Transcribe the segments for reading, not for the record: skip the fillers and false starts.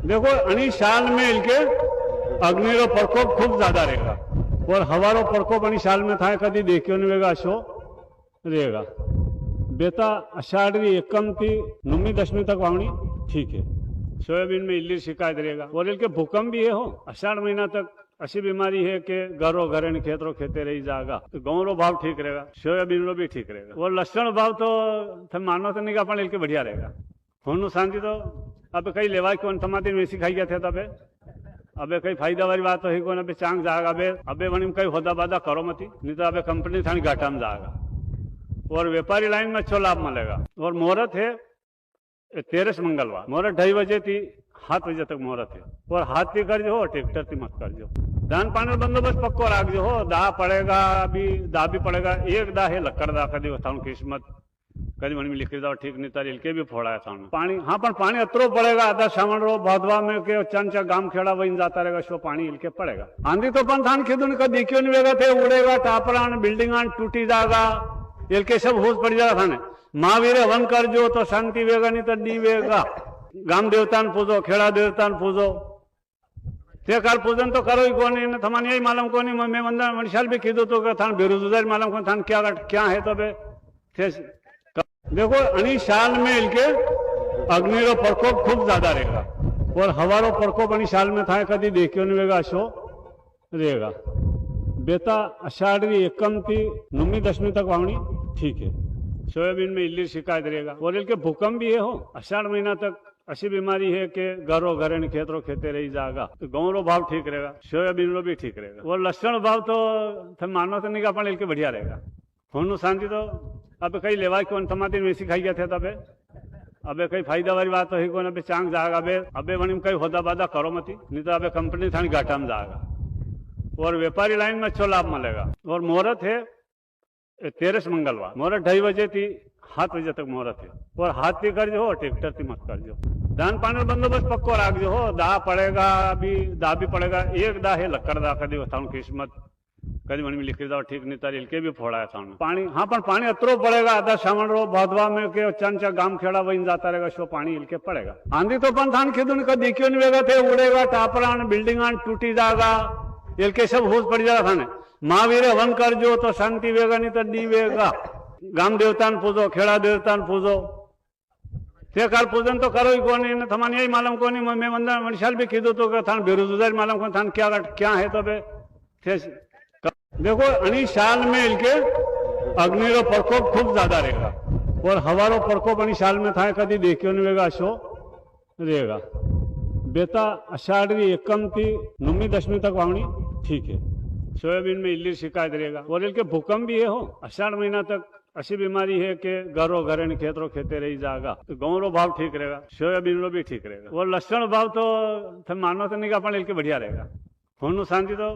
देखो अनी साल में इनके अग्नि रो प्रकोप खूब ज्यादा रहेगा और हवा रो प्रकोप अनी साल में थाय कदी देखियो नहीं वेगा शो रहेगा। बेटा अषाढ़ी एकम थी 9वीं 10वीं तक वावनी ठीक है। सोयाबीन में इल्ली शिकायत रहेगा और इनके भूकंप भी है हो अषाढ़ महीना तक ऐसी बीमारी है कि घरों घरे खेतरों खेते रही जाएगा तो गेहूं रो भाव ठीक रहेगा, सोयाबीन रो भी ठीक रहेगा और लहसुन भाव तो थम मानो तो नहीं का इनके बढ़िया रहेगा। होनु शांति तो अब कई लेवा कौन टमाटर वैसी खाई गया थे तबे अबे कई फायदा वाली बात तो है कौन अबे चांग जाएगा अबे अबे वनी कई होदा बादा करो मती नहीं तो अबे कंपनी थानी घाटा में जाएगा और व्यापारी लाइन में अच्छो लाभ मिलेगा। और मुहूर्त है 13 मंगलवार मुहूर्त 2:30 बजे थी 7 बजे तक मुहूर्त है और हाथ थी कर जो हो ट्रैक्टर थी मत कर जो धान पानी बंदोबस्त पक्को राख जो हो दा पड़ेगा अभी दा भी पड़ेगा एक दा है लक्कड़ दा कदी थाउन किस्मत कदी मन में लिखी जाओ ठीक नहीं तारी के भी फोड़ा है थाउन पानी हाँ पर पानी अतरो पड़ेगा आधा सामान रो भादवा में के चंचा गाम खेड़ा वही जाता रहेगा शो पानी इनके पड़ेगा। आंधी तो पन थान खेदुन का देखियो नहीं वेगा थे उड़ेगा टापरान बिल्डिंगान टूटी जाएगा इनके सब होश पड़ जाएगा थाने महावीर हवन कर जो तो शांति वेगा नहीं तो डी वेगा। गाम देवता पूजो खेड़ा देवता पूजो ते काल पूजन तो करो ही कोनी थमान यही मालूम कोनी मैं मंदिर मनुष्याल भी कीधो तो थान बेरोजगारी मालूम को थान क्या है तो बे देखो अनी साल में इनके अग्नि रो प्रकोप खूब ज्यादा रहेगा और हवा रो प्रकोप अनी साल में थाय कदी देखियो नहीं वेगा शो रहेगा। बेटा अषाढ़ी एकम थी 9वीं 10वीं तक वावनी ठीक है। सोयाबीन में इल्ली शिकायत रहेगा और इनके भूकंप भी है हो अषाढ़ महीना तक ऐसी बीमारी है कि घरों घरे खेतरों खेते रही जाएगा तो गेहूं रो भाव ठीक रहेगा, सोयाबीन रो भी ठीक रहेगा और लहसुन भाव तो थम मानो तो नहीं का इनके बढ़िया रहेगा। होनु शांति तो अब कई लेवा कौन टमाटर वैसी खाई गया थे तबे अबे कई फायदा वाली बात तो है कौन अबे चांग जाएगा अबे अबे वनी कई होदा बादा करो मती नहीं तो अबे कंपनी थानी घाटा में जाएगा और व्यापारी लाइन में अच्छो लाभ मिलेगा। और मुहूर्त है 13 मंगलवार मुहूर्त 2:30 बजे थी 7 बजे तक मुहूर्त है और हाथ थी कर जो हो ट्रैक्टर थी मत कर जो धान पानी बंदोबस्त पक्को राख जो हो दा पड़ेगा अभी दा भी पड़ेगा एक दा है लक्कड़ दा कदी थाउन किस्मत कदी मन में लिखी जाओ ठीक नहीं तारी के भी फोड़ा है थाउन पानी हाँ पर पानी अतरो पड़ेगा आधा सामान रो भादवा में के चंचा गाम खेड़ा वही जाता रहेगा शो पानी इनके पड़ेगा। आंधी तो पन थान खेदुन का देखियो नहीं वेगा थे उड़ेगा टापरान बिल्डिंगान टूटी जाएगा इनके सब होश पड़ जाएगा थाने महावीर हवन कर जो तो शांति वेगा नहीं तो डी वेगा। गाम देवता पूजो खेड़ा देवता पूजो ते काल पूजन तो करो ही कोनी थमान यही मालूम कोनी मैं मंदिर मनुष्याल भी कीधो तो थान बेरोजगारी मालूम को थान क्या है तो बे देखो अनी साल में इनके अग्नि रो प्रकोप खूब ज्यादा रहेगा और हवा रो प्रकोप अनी साल में थाय कदी देखियो नहीं वेगा शो रहेगा। बेटा अषाढ़ी एकम थी 9वीं 10वीं तक वावनी ठीक है। सोयाबीन में इल्ली शिकायत रहेगा और इनके भूकंप भी है हो अषाढ़ महीना तक ऐसी बीमारी है कि घरों घरे खेतरों खेते रही जाएगा तो गेहूं रो भाव ठीक रहेगा, सोयाबीन रो भी ठीक रहेगा और लहसुन भाव तो थम मानो तो नहीं का इनके बढ़िया रहेगा। होनु शांति तो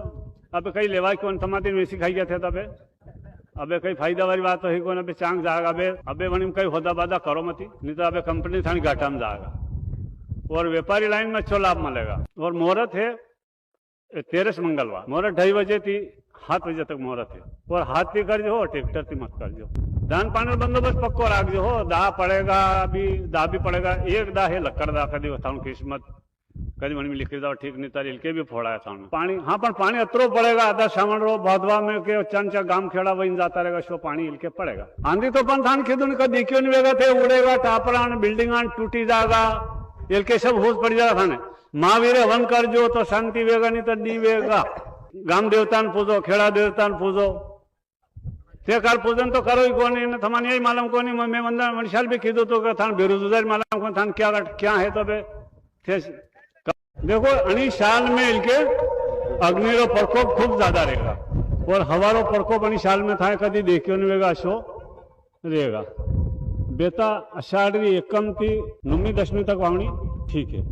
अब कई लेवा कौन टमाटर वैसी खाई गया थे तबे अबे कई फायदा वाली बात तो है कौन अबे चांग जाएगा अबे अबे वनी कई होदा बादा करो मती नहीं तो अबे कंपनी थानी घाटा में जाएगा और व्यापारी लाइन में अच्छो लाभ मिलेगा। और मुहूर्त है 13 मंगलवार मुहूर्त 2:30 बजे थी 7 बजे तक मुहूर्त है और हाथ थी कर जो हो ट्रैक्टर थी मत कर जो धान पानी बंदोबस्त पक्को राख जो हो दा पड़ेगा अभी दा भी पड़ेगा एक दा है लक्कड़ दा कदी थाउन किस्मत कदी मन में लिखी जाओ ठीक नहीं तारी के भी फोड़ा है थाउन पानी हाँ पर पानी अतरो पड़ेगा आधा सामान रो भादवा में के चंचा गाम खेड़ा वही जाता रहेगा शो पानी इनके पड़ेगा। आंधी तो पन थान खेदुन का देखियो नहीं वेगा थे उड़ेगा टापरान बिल्डिंगान टूटी जाएगा इनके सब होश पड़ जाएगा थाने महावीर हवन कर जो तो शांति वेगा नहीं तो डी वेगा। गाम देवता पूजो खेड़ा देवता पूजो ते काल पूजन तो करो ही कोनी थमान यही मालूम कोनी मैं मंदिर मनुष्याल भी कीधो तो थान बेरोजगारी मालूम को थान क्या है तो बे देखो अनी साल में इनके अग्नि रो प्रकोप खूब ज्यादा रहेगा और हवा रो प्रकोप अनी साल में थाय कदी देखियो नहीं वेगा शो रहेगा। बेटा अषाढ़ी एकम थी 9वीं 10वीं तक वावनी ठीक है।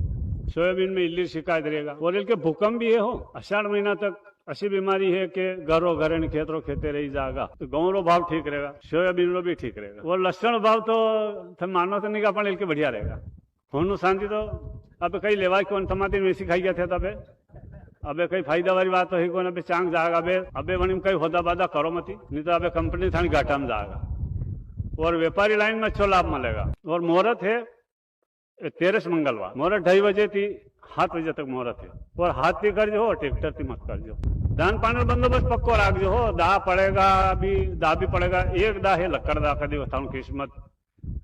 सोयाबीन में इल्ली शिकायत रहेगा और इनके भूकंप भी है हो अषाढ़ महीना तक ऐसी बीमारी है कि घरों घरे खेतरों खेते रही जाएगा तो गेहूं रो भाव ठीक रहेगा, सोयाबीन रो भी ठीक रहेगा और लहसुन भाव तो थम मानो तो नहीं का इनके बढ़िया रहेगा। होनु शांति तो अब कई लेवा कौन टमाटर वैसी खाई गया थे तबे अबे कई फायदा वाली बात तो है कौन अबे चांग जाएगा अबे अबे वनी कई होदा बादा करो मती नहीं तो अबे कंपनी थानी घाटा में जाएगा और व्यापारी लाइन में अच्छो लाभ मिलेगा। और मुहूर्त है 13 मंगलवार मुहूर्त 2:30 बजे थी 7 बजे तक मुहूर्त है और हाथ थी करजो ट्रेक्टर थी मत करजो। धान पानी बंदोबस्त पक्को राखजो हो। दाह पड़ेगा अभी दाह भी पड़ेगा। एक दाह है लक्कड़ दाह कदी थानु किस्मत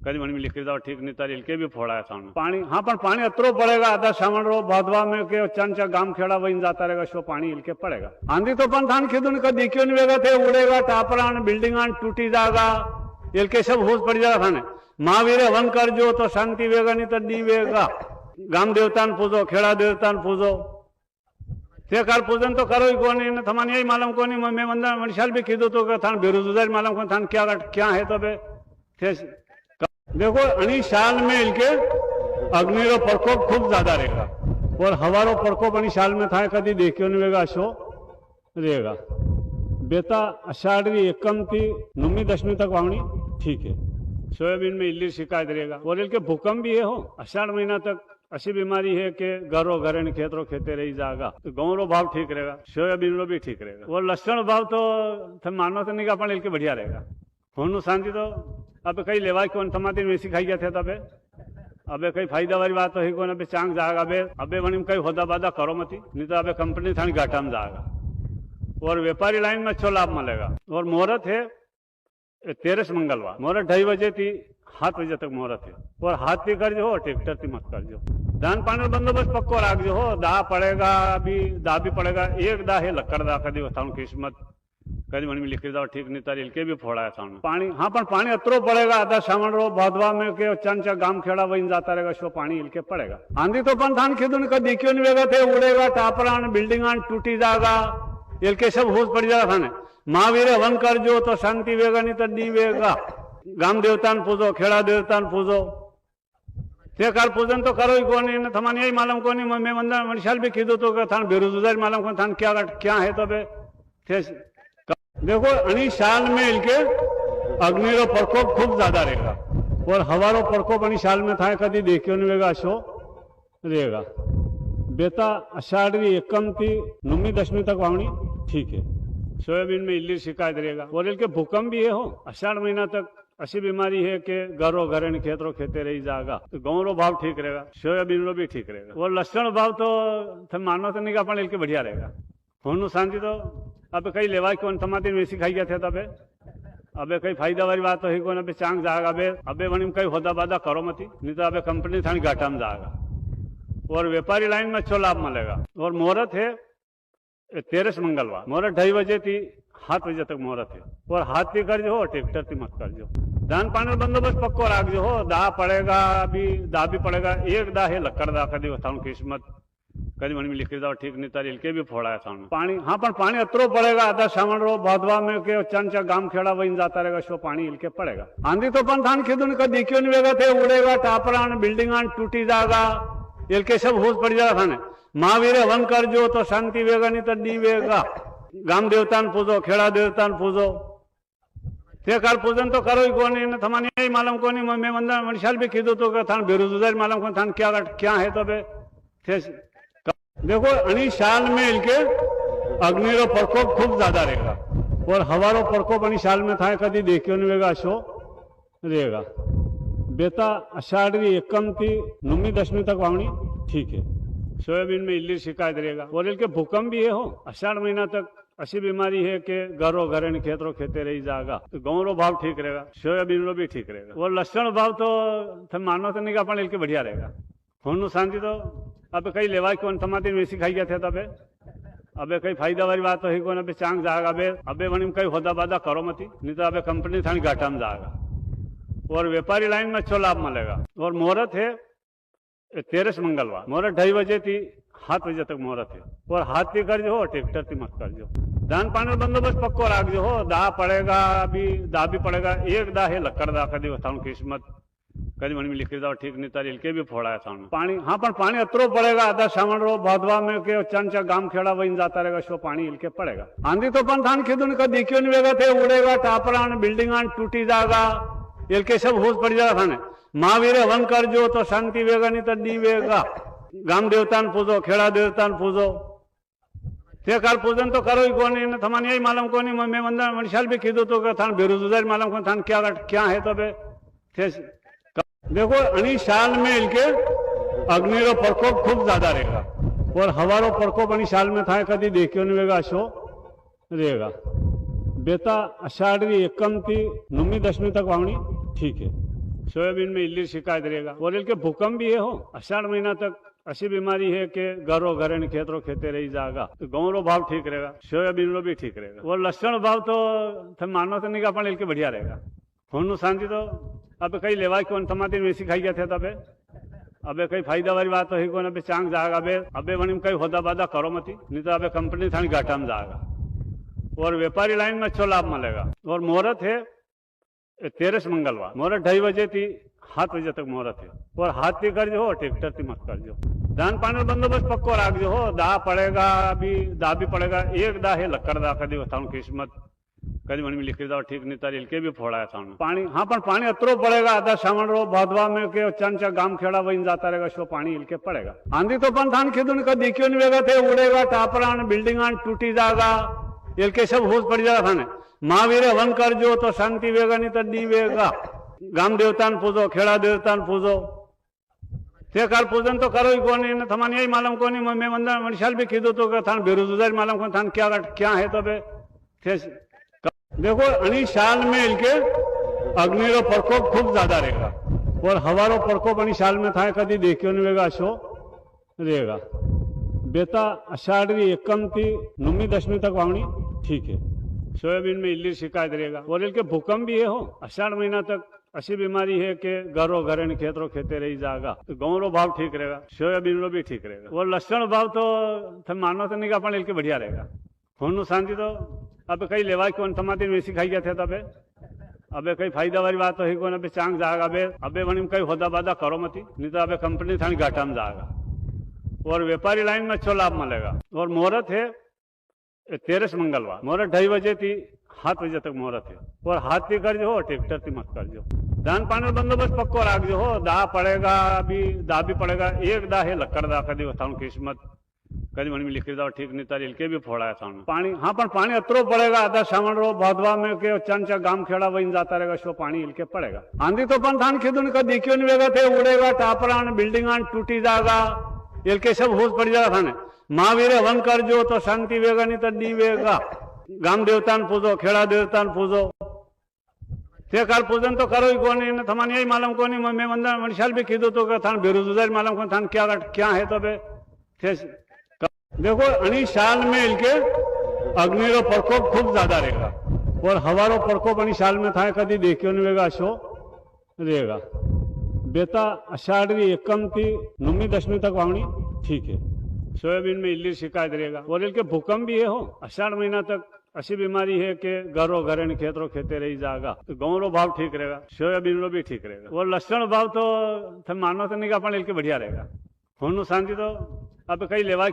कदी मन में लिखी जाओ ठीक नहीं तार इलके भी फोड़ा है थानु पानी। हाँ पण पानी अतरो पड़ेगा आधा सावण रो भादवा में के चंचा गाम खेड़ा वही जाता रहेगा सो पानी इलके पड़ेगा। आंधी तो पण थान खीदुन का दिक्यो नहीं वेगा थे उड़ेगा टापरान बिल्डिंगान टूटी जागा इलके सब होश पड़ जाएगा थाने। महावीर वन करजो तो शांति वेगा नहीं तो दी वेगा। गाम देवतान पूजो खेड़ा देवतान पूजो ते कार पूजन तो करो ही कोनी ने थमान यही मालूम कोनी। मैं वंदा मणिशाल भी खीदो तो थान बेरोजगार मालूम को थान क्या है तो बे देखो अनी साल में इनके अग्नि रो प्रकोप खूब ज्यादा रहेगा और हवारो प्रकोप अनी साल में था कदी देखियो नहीं वेगा शो रहेगा। बेटा अषाढ़ी एकम थी 9वीं 10वीं तक वावनी ठीक है। सोयाबीन में इल्ली शिकायत रहेगा और इनके भूकंप भी है हो। अषाढ़ महीना तक ऐसी बीमारी है कि घरों घरे खेतरों खेते रही जाएगा तो गेहूं रो भाव ठीक रहेगा सोयाबीन रो भी ठीक रहेगा और लहसुन भाव तो थम मानो तो नहीं का पण इनके बढ़िया रहेगा। होनु शांति तो अब कई लेवा कौन थमाती वैसी खाई गया थे तबे अबे कई फायदा वाली बात तो है कौन अबे चांग जाएगा अबे वनी कई होदा बादा करो मती नहीं तो अबे कंपनी थानी घाटा में जाएगा और व्यापारी लाइन में अच्छो लाभ मिलेगा। और मुहूर्त है 13 मंगलवार मुहूर्त 2:30 बजे थी 7 बजे तक मुहूर्त है और हाथ थी करजो ट्रेक्टर थी मत करजो। धान पानी बंदोबस्त पक्को राखजो हो। दाह पड़ेगा अभी दाह भी पड़ेगा। एक दाह है लक्कड़ दाह कदी थानु किस्मत कदी मन में लिखी जाओ ठीक नहीं तार इलके भी फोड़ा है थानु पानी। हाँ पण पानी अतरो पड़ेगा आधा सावण रो भादवा में के चंचा गाम खेड़ा वही जाता रहेगा सो पानी इलके पड़ेगा। आंधी तो पण थान खीदुन का दिक्यो नहीं वेगा थे उड़ेगा टापरान बिल्डिंगान टूटी जागा इलके सब होश पड़ जाएगा थाने। महावीर वन करजो तो शांति वेगा नहीं तो दी वेगा। गाम देवतान पूजो खेड़ा देवतान पूजो ते कार पूजन तो करो ही कोनी ने थमान यही मालूम कोनी। मैं वंदा मणिशाल भी खीदो तो थान बेरोजगार मालूम को थान क्या है तो बे देखो अनी साल में इनके अग्नि रो प्रकोप खूब ज्यादा रहेगा और हवारो प्रकोप अनी साल में था कदी देखियो नहीं वेगा शो रहेगा। बेटा अषाढ़ी एकम थी 9वीं 10वीं तक वावनी ठीक है। सोयाबीन में इल्ली शिकायत रहेगा और इनके भूकंप भी है हो। अषाढ़ महीना तक ऐसी बीमारी है कि घरों घरे खेतरों खेते रही जाएगा तो गेहूं रो भाव ठीक रहेगा सोयाबीन रो भी ठीक रहेगा और लहसुन भाव तो थम मानो तो नहीं का पण इनके बढ़िया रहेगा। होनु शांति तो अब कई लेवा कौन थमाती वैसी खाई गया थे तबे अबे कई फायदा वाली बात तो है कौन अबे चांग जाएगा अबे वनी कई होदा बादा करो मती नहीं तो अबे कंपनी थानी घाटा में जाएगा और व्यापारी लाइन में अच्छो लाभ मिलेगा। और मुहूर्त है 13 मंगलवार मुहूर्त 2:30 बजे थी 7 बजे तक मुहूर्त है और हाथ थी करजो ट्रेक्टर थी मत करजो। धान पानी बंदोबस्त पक्को राखजो हो। दाह पड़ेगा अभी दाह भी पड़ेगा। एक दाह है लक्कड़ दाह कदी थानु किस्मत कदी मन में लिखी जाओ ठीक नहीं तार इलके भी फोड़ा है थानु पानी। हाँ पण पानी अतरो पड़ेगा आधा सावण रो भादवा में के चंचा गाम खेड़ा वही जाता रहेगा सो पानी इलके पड़ेगा। आंधी तो पण थान खीदुन का दिक्यो नहीं वेगा थे उड़ेगा टापरान बिल्डिंगान टूटी जागा इलके सब होश पड़ जाएगा थाने। महावीर वन करजो तो शांति वेगा नहीं तो दी वेगा। गाम देवतान पूजो खेड़ा देवतान पूजो ते कार पूजन तो करो ही कोनी ने थमान यही मालूम कोनी। मैं वंदा मणिशाल भी खीदो तो थान बेरोजगार मालूम को थान क्या है तो बे देखो अनी साल में इनके अग्नि रो प्रकोप खूब ज्यादा रहेगा और हवारो प्रकोप अनी साल में था कदी देखियो नहीं वेगा शो रहेगा। बेटा अषाढ़ी एकम थी 9वीं 10वीं तक वावनी ठीक है। सोयाबीन में इल्ली शिकायत रहेगा और इनके भूकंप भी है हो। अषाढ़ महीना तक ऐसी बीमारी है कि घरों घरे खेतरों खेते रही जाएगा तो गेहूं रो भाव ठीक रहेगा सोयाबीन रो भी ठीक रहेगा और लहसुन भाव तो थम मानो तो नहीं का पण इनके बढ़िया रहेगा। होनु शांति तो अब कई लेवा कौन थमाती वैसी खाई गया थे तबे अबे कई फायदा वाली बात तो है कौन अबे चांग जाएगा अबे वनी कई होदा बादा करो मती नहीं तो अबे कंपनी थानी घाटा में जाएगा और व्यापारी लाइन में अच्छो लाभ मिलेगा। और मुहूर्त है 13 मंगलवार मुहूर्त 2:30 बजे थी 7 बजे तक मुहूर्त है और हाथ थी करजो ट्रेक्टर थी मत करजो। धान पानी बंदोबस्त पक्को राखजो हो। दाह पड़ेगा अभी दाह भी पड़ेगा। एक दाह है लक्कड़ दाह कदी थानु किस्मत कदी मन में लिखी जाओ ठीक नहीं तार इलके भी फोड़ा है थानु पानी। हाँ पण पानी अतरो पड़ेगा आधा सावण रो भादवा में के चंचा गाम खेड़ा वही जाता रहेगा सो पानी इलके पड़ेगा। आंधी तो पण थान खीदुन का दिक्यो नहीं वेगा थे उड़ेगा टापरान बिल्डिंगान टूटी जागा इलके सब होश पड़ जाएगा थाने। महावीर वन करजो तो शांति वेगा नहीं तो दी वेगा। गाम देवतान पूजो खेड़ा देवतान पूजो ते कार पूजन तो करो ही कोनी ने थमान यही मालूम कोनी। मैं वंदा मणिशाल भी खीदो तो थान बेरोजगार मालूम को थान क्या है तो बे देखो अनी साल में इनके अग्निरो प्रकोप खूब ज्यादा रहेगा और हवारो प्रकोप आणि साल में थाय कदी देख्यो नहीं वेगा शो रहेगा। बेता आषाढ़ी एकम थी 9वीं 10वीं तक वावणी ठीक है। सोयाबीन में इल्ली शिकायत रहेगा और इनके भूकंप भी है हो। आषाढ़ महीना तक ऐसी बीमारी है कि घरों घरे खेतरों खेते रही जाएगा तो गेहूं रो भाव ठीक रहेगा, सोयाबीन रो भी ठीक रहेगा और लहसुन भाव तो थम मानो तो नहीं का इनके बढ़िया रहेगा। होनु शांति तो अब कई लेवा कौन टमाटर वैसी खाई गया थे तबे अबे कई फायदा वाली बात तो है कौन अबे चांग जाएगा अबे अबे वनी कई होदा बादा करो मती नहीं तो अबे कंपनी थानी घाटा में जाएगा और व्यापारी लाइन में अच्छो लाभ मिलेगा। और मुहूर्त है 13 मंगलवार, मुहूर्त 2:30 बजे थी 7 बजे तक मुहूर्त है और हाथ थी कर जो हो ट्रैक्टर थी मत कर जो। धान पानी बंदोबस्त पक्को राख जो हो। दा पड़ेगा अभी दा भी पड़ेगा एक दा है लक्कड़ दा कदी था किस्मत कदी मन में लिख दो ठीक नहीं तारी के भी फोड़ा था पानी। हाँ पर पानी अतरो पड़ेगा आधा सामान रो भादवा में के चंचा गांव खेड़ा वही जाता रहेगा सो पानी हिलके पड़ेगा। आंधी तो पन थान खेदू का देखियो नहीं वेगा थे उड़ेगा टापरान बिल्डिंग टूटी जाएगा इनके सब होश पड़ जाएगा थाने। महावीर हवन कर जो तो शांति वेगा नहीं तो नी वेगा। गाम देवता पूजो खेड़ा देवता पूजो ते काल पूजन तो करो ही कोनी न थमान यही मालूम कोनी मैं मंदिर मनुष्य भी खीदो तो थान बेरोजगार मालूम को थान क्या है तो बे देखो अनी साल में इनके अग्निरो प्रकोप खूब ज्यादा रहेगा और हवारो प्रकोप अनी साल में थाय कदी देखियो नहीं वेगा शो रहेगा। बेता आषाढ़ी एकम थी 9वीं 10वीं तक वावणी ठीक है। सोयाबीन में इल्ली शिकायत रहेगा और इनके भूकंप भी है हो। आषाढ़ महीना तक ऐसी बीमारी है कि घरों घरे खेतरों खेते रही जाएगा तो गेहूं रो भाव ठीक रहेगा, सोयाबीन रो भी ठीक रहेगा और लहसुन भाव तो थम मानो तो नहीं का इनके बढ़िया रहेगा। होनु शांति तो अब कई लेवा कौन टमाटर वैसी खाई गया थे तबे अबे कई फायदा वाली बात तो है कौन अबे चांग जाएगा अबे अबे वनी कई होदा बादा करो मती नहीं तो अबे कंपनी थानी घाटा में जाएगा और व्यापारी लाइन में अच्छो लाभ मिलेगा। और मुहूर्त है 13 मंगलवार, मुहूर्त 2:30 बजे थी 7 बजे तक मुहूर्त है और हाथ थी कर जो हो ट्रैक्टर थी मत कर जो। धान पानी बंदोबस्त पक्को राख जो हो। दा पड़ेगा अभी दा भी पड़ेगा एक दा है लक्कड़ दा कदी था किस्मत कदी मन में लिख दो ठीक नहीं तारी के भी फोड़ा था पानी। हाँ पर पानी अतरो पड़ेगा आधा सामान रो भादवा में के चंचा गांव खेड़ा वही जाता रहेगा सो पानी हिलके पड़ेगा। आंधी तो पन थान खेदू का देखियो नहीं वेगा थे उड़ेगा टापरान बिल्डिंग टूटी जाएगा इनके सब होश पड़ जाएगा थाने। महावीर हवन कर जो तो शांति वेगा नहीं तो नी वेगा। गाम देवता पूजो खेड़ा देवता पूजो ते काल पूजन तो करो ही कोनी न थमान यही मालूम कोनी मैं मंदिर मनुष्य भी खीदो तो थान बेरोजगार मालूम को थान क्या है तो बे देखो अनी साल में इनके अग्निरो प्रकोप खूब ज्यादा रहेगा और हवारो प्रकोप अनी साल में थाय कदी देखियो नहीं वेगा शो रहेगा। बेता आषाढ़ी एकम थी 9वीं 10वीं तक वावणी ठीक है। सोयाबीन में इल्ली शिकायत रहेगा और इनके भूकंप भी है हो। आषाढ़ महीना तक ऐसी बीमारी है कि घरों घरे खेतरों खेते रही जाएगा तो गेहूं रो भाव ठीक रहेगा, सोयाबीन रो भी ठीक रहेगा और लहसुन भाव तो थम मानो तो नहीं का इनके बढ़िया रहेगा। होनु शांति तो अब कई लेवा